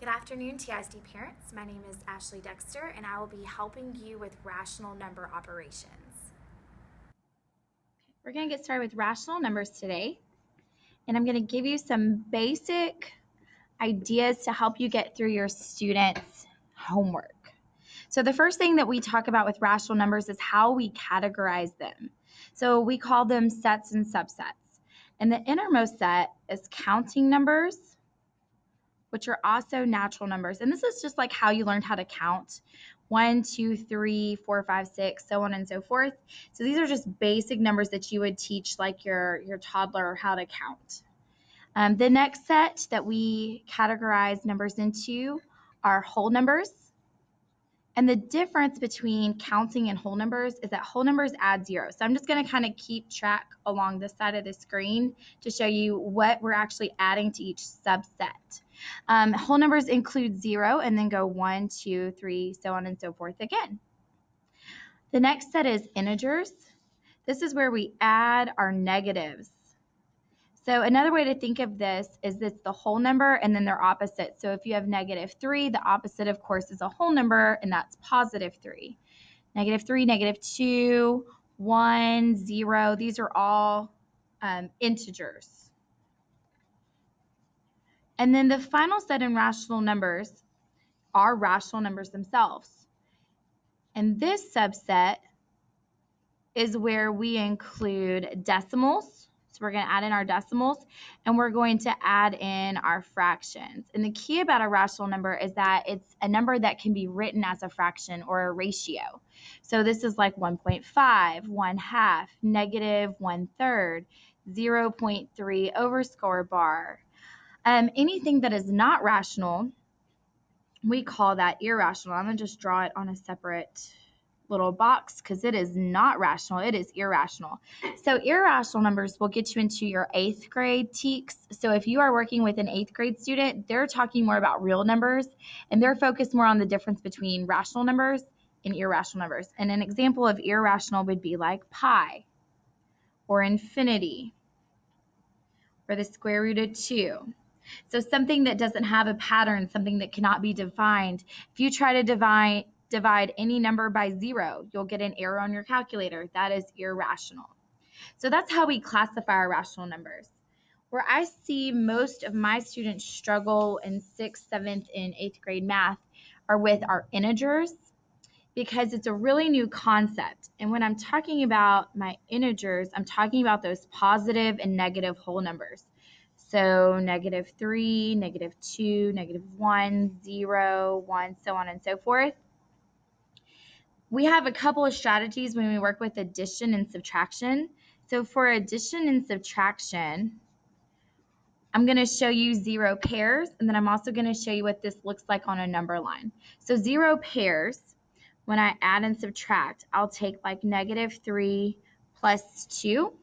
Good afternoon, TISD parents. My name is Ashley Dexter, and I will be helping you with rational number operations. We're going to get started with rational numbers today, and I'm going to give you some basic ideas to help you get through your students' homework. So the first thing that we talk about with rational numbers is how we categorize them. So we call them sets and subsets. And the innermost set is counting numbers, which are also natural numbers. And this is just like how you learned how to count 1, 2, 3, 4, 5, 6, so on and so forth. So these are just basic numbers that you would teach like your toddler how to count. The next set that we categorize numbers into are whole numbers. And the difference between counting and whole numbers is that whole numbers add 0. So I'm just going to kind of keep track along this side of the screen to show you what we're actually adding to each subset. Whole numbers include 0 and then go 1, 2, 3, so on and so forth again. The next set is integers. This is where we add our negatives. So another way to think of this is it's the whole number and then their opposite. So if you have -3, the opposite, of course, is a whole number, and that's +3. -3, -2, 1, 0, these are all integers. And then the final set in rational numbers are rational numbers themselves. And this subset is where we include decimals. So we're going to add in our decimals, and we're going to add in our fractions. And the key about a rational number is that it's a number that can be written as a fraction or a ratio. So this is like 1.5, 1/2, -1/3, 0.3 over score bar. Anything that is not rational, we call that irrational. I'm going to just draw it on a separate little box because it is not rational, it is irrational. So irrational numbers will get you into your 8th grade TEKS. So if you are working with an 8th grade student, they're talking more about real numbers, and they're focused more on the difference between rational numbers and irrational numbers. And an example of irrational would be like pi or infinity or the square root of 2. So something that doesn't have a pattern, something that cannot be defined. If you try to divide any number by 0, you'll get an error on your calculator. That is irrational. So that's how we classify our rational numbers. Where I see most of my students struggle in 6th, 7th, and 8th grade math are with our integers, because it's a really new concept. And when I'm talking about my integers, I'm talking about those positive and negative whole numbers. So -3, -2, -1, 0, 1, so on and so forth. We have a couple of strategies when we work with addition and subtraction. So for addition and subtraction, I'm going to show you 0 pairs, and then I'm also going to show you what this looks like on a number line. So 0 pairs, when I add and subtract, I'll take like -3 plus 2.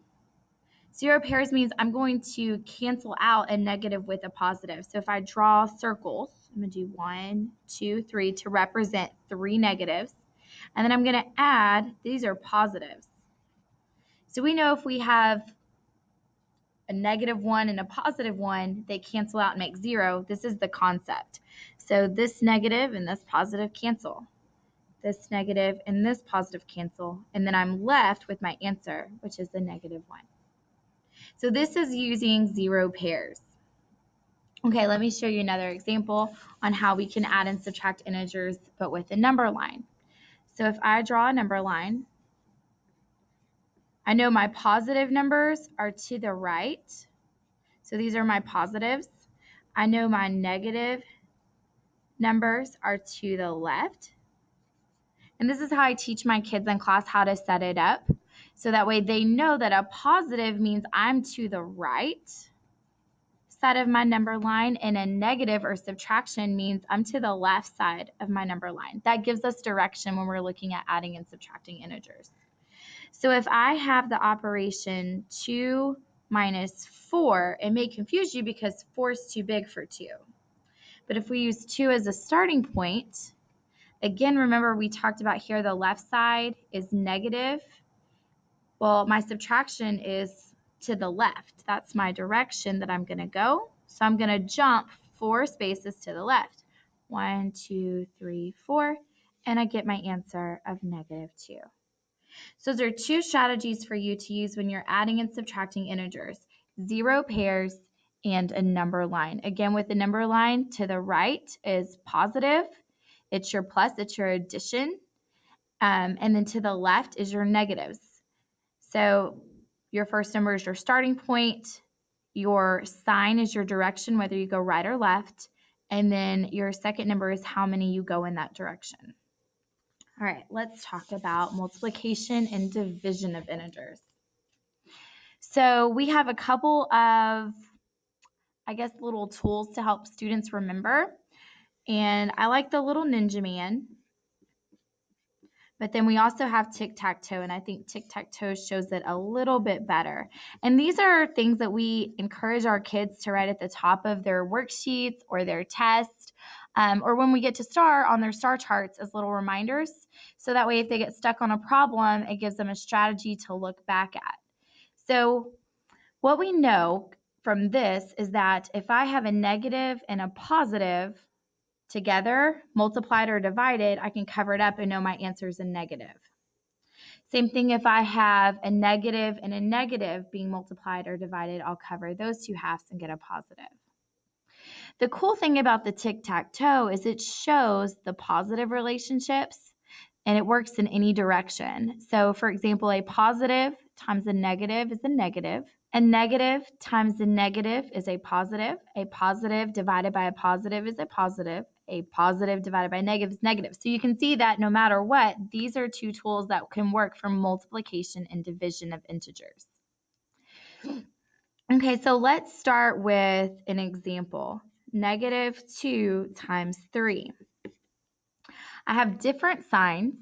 0 pairs means I'm going to cancel out a negative with a positive. So if I draw circles, I'm going to do 1, 2, 3 to represent 3 negatives. And then I'm going to add, these are positives. So we know if we have a -1 and a +1, they cancel out and make 0. This is the concept. So this negative and this positive cancel. This negative and this positive cancel. And then I'm left with my answer, which is the -1. So this is using 0 pairs. Okay, let me show you another example on how we can add and subtract integers, but with a number line. So if I draw a number line, I know my positive numbers are to the right. So these are my positives. I know my negative numbers are to the left. And this is how I teach my kids in class how to set it up. So that way they know that a positive means I'm to the right side of my number line, and a negative or subtraction means I'm to the left side of my number line. That gives us direction when we're looking at adding and subtracting integers. So if I have the operation 2 minus 4, it may confuse you because 4 is too big for 2. But if we use 2 as a starting point, again, remember we talked about here the left side is negative. Well, my subtraction is to the left. That's my direction that I'm going to go. So I'm going to jump 4 spaces to the left. 1, 2, 3, 4, and I get my answer of -2. So there are two strategies for you to use when you're adding and subtracting integers: zero pairs and a number line. Again, with the number line to the right is positive. It's your plus, it's your addition. And then to the left is your negatives. So your first number is your starting point. Your sign is your direction, whether you go right or left. And then your second number is how many you go in that direction. All right, let's talk about multiplication and division of integers. So we have a couple of, little tools to help students remember. And I like the little ninja man. But then we also have tic-tac-toe, and I think tic-tac-toe shows it a little bit better. And these are things that we encourage our kids to write at the top of their worksheets or their test, or when we get to star on their star charts as little reminders. So that way, if they get stuck on a problem, it gives them a strategy to look back at. So what we know from this is that if I have a negative and a positive together, multiplied or divided, I can cover it up and know my answer is a negative. Same thing if I have a negative and a negative being multiplied or divided, I'll cover those two halves and get a positive. The cool thing about the tic-tac-toe is it shows the positive relationships and it works in any direction. So for example, a positive times a negative is a negative. A negative times a negative is a positive. A positive divided by a positive is a positive. A positive divided by negative is negative. So you can see that no matter what, these are two tools that can work for multiplication and division of integers. Okay, so let's start with an example. -2 times 3. I have different signs.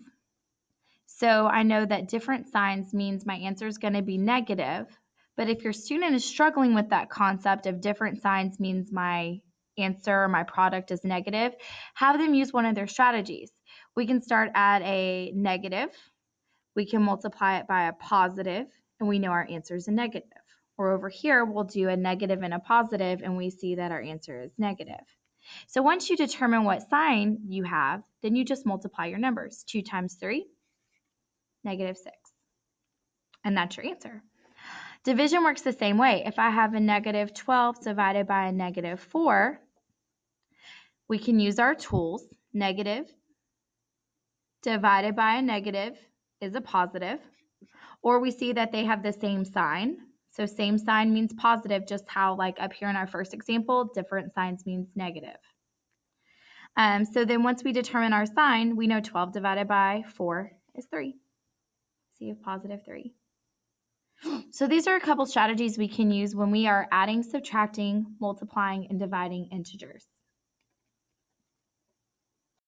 So I know that different signs means my answer is going to be negative. But if your student is struggling with that concept of different signs means my answer or my product is negative, have them use one of their strategies. We can start at a negative. We can multiply it by a positive, and we know our answer is a negative. Or over here, we'll do a negative and a positive, and we see that our answer is negative. So once you determine what sign you have, then you just multiply your numbers. 2 times 3, -6. And that's your answer. Division works the same way. If I have a -12 divided by a -4, we can use our tools. Negative divided by a negative is a positive. Or we see that they have the same sign. So same sign means positive, just how like up here in our first example, different signs means negative. So then once we determine our sign, we know 12 divided by 4 is 3. So you have +3. So these are a couple strategies we can use when we are adding, subtracting, multiplying, and dividing integers.